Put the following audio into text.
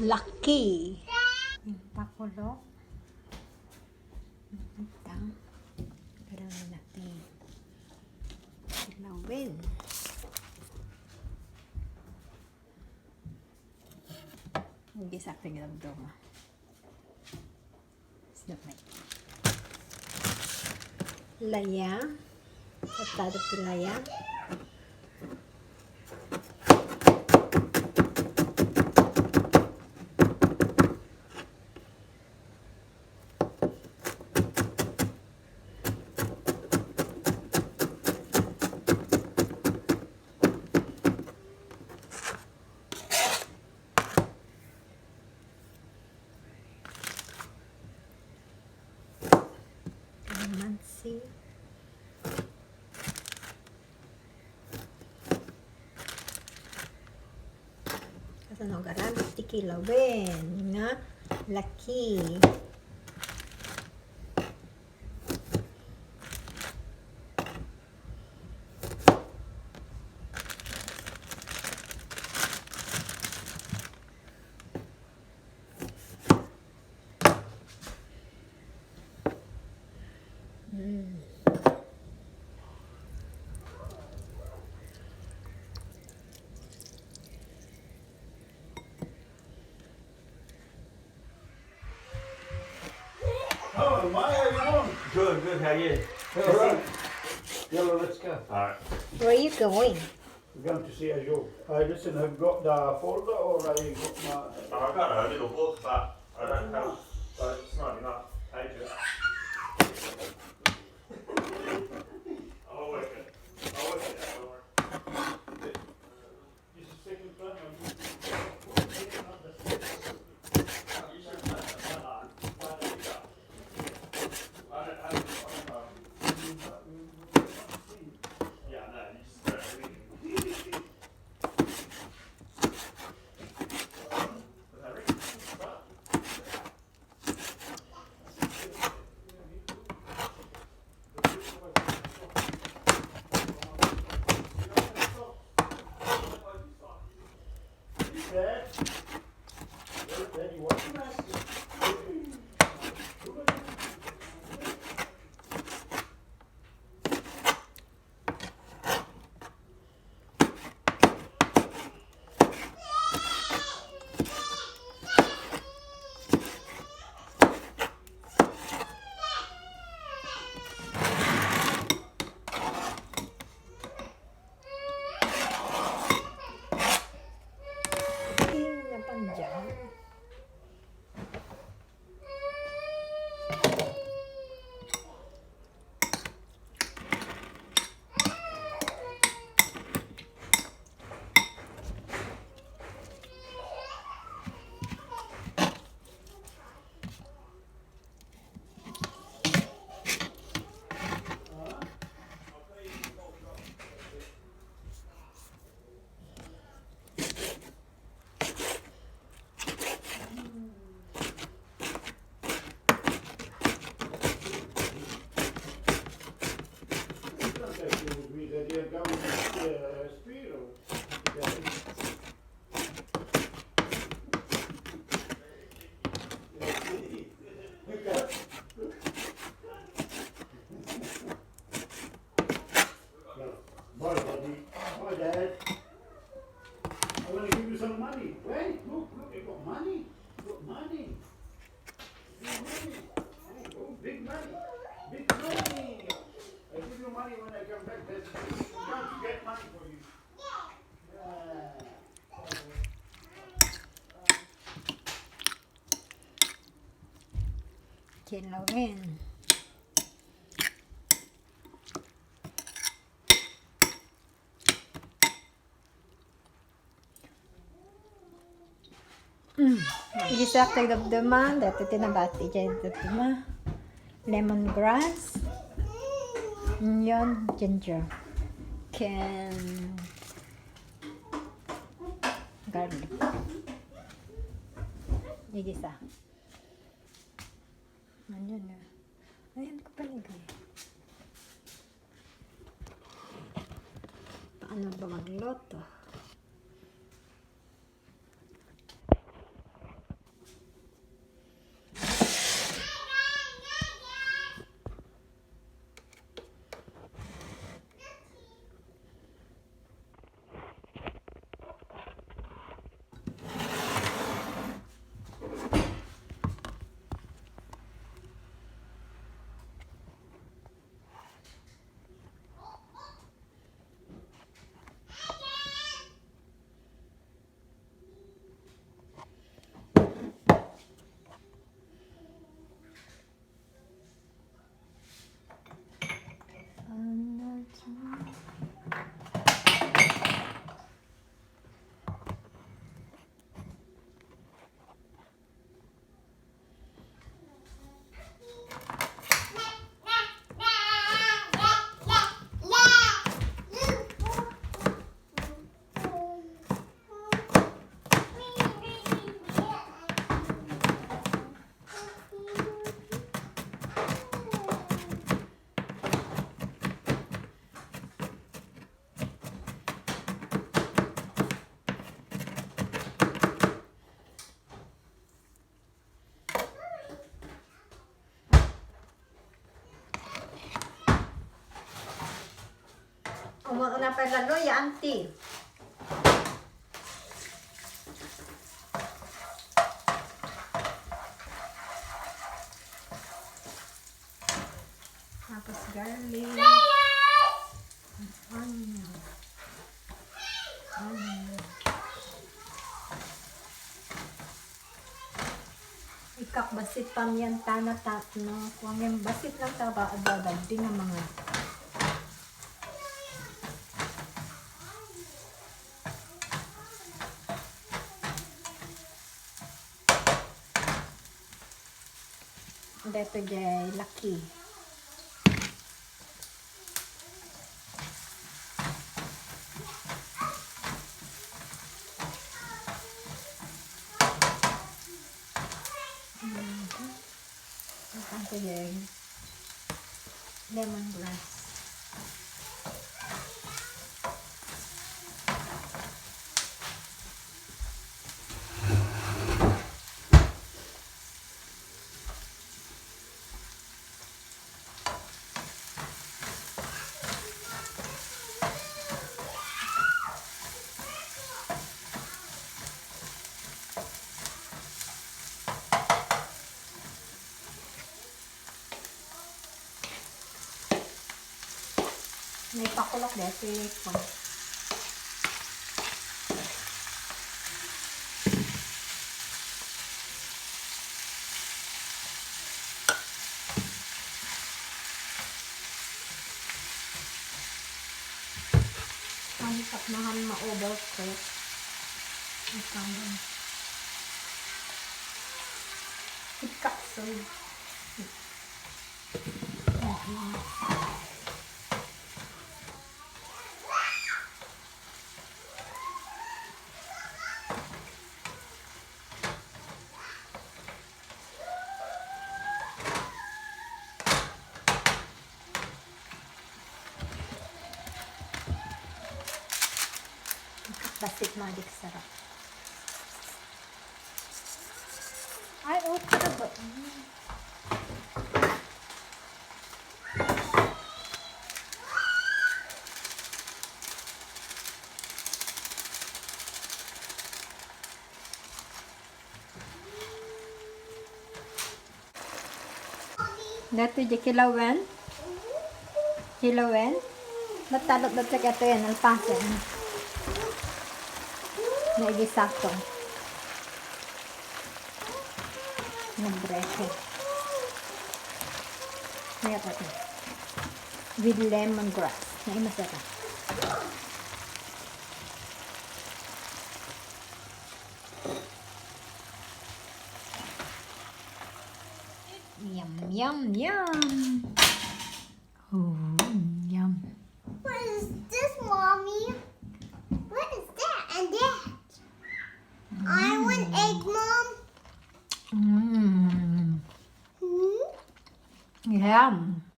Laki. Yung pakulo. Ito. Kailangan natin ilawin. Hindi sa aking lamdong. Snapay. Laya. Atado po laya. Mansi. Kasi nagaramit ti kilawin nga laki. Oh, Maya, how you doing? Good, good. How are you? All right. Yellow, let's go. All right. Where are you going? We're going to see a show. Listen, I've got the folder or I got my... I've got a little book, but I don't have. But it's not enough pages. I'll work it. I'll work it out. Don't worry. This is second time. You should have that. Yeah, no, you just don't read it. Was that reading? Start? Dad? Daddy, what you asking? Napanjang. Bye, buddy. Bye, Dad. I want to give you some money. Wait, look, you got money. You got money. Big money. Oh, big money. Big money. I give you money when I come back. I'm going to get money for you. Kilawin. Igisa kay dabdama, dati tinabati dyan dabdama. Lemongrass. Onion, ginger. Garlic. Igisa. Ayan na. Ayan ko paligay. Paano ba magluto? Umuwi na pa lalo, ya auntie. Tapos garlic. Onion. Ikak basit pamyan tanat no. Kung yung basit lang taba adadad din ang mga dito jay laki. Ito jay lemongrass. May pakulok dito po. Ang takmahan ma-overcook. Ito ikatso. Basit madik sarap. Ay, oh, karaba. Dito di kilawen. Kilawen. Natalot na siya ito yan, alpasan. Naigisakto. Nag-breche. Mayroon ito. With lemongrass. Naimasarap. Yum, yum, yum. Oh, yum. What is this, Mommy? What is that and that? I want egg, Mom. Mmm. Hmm? Yum.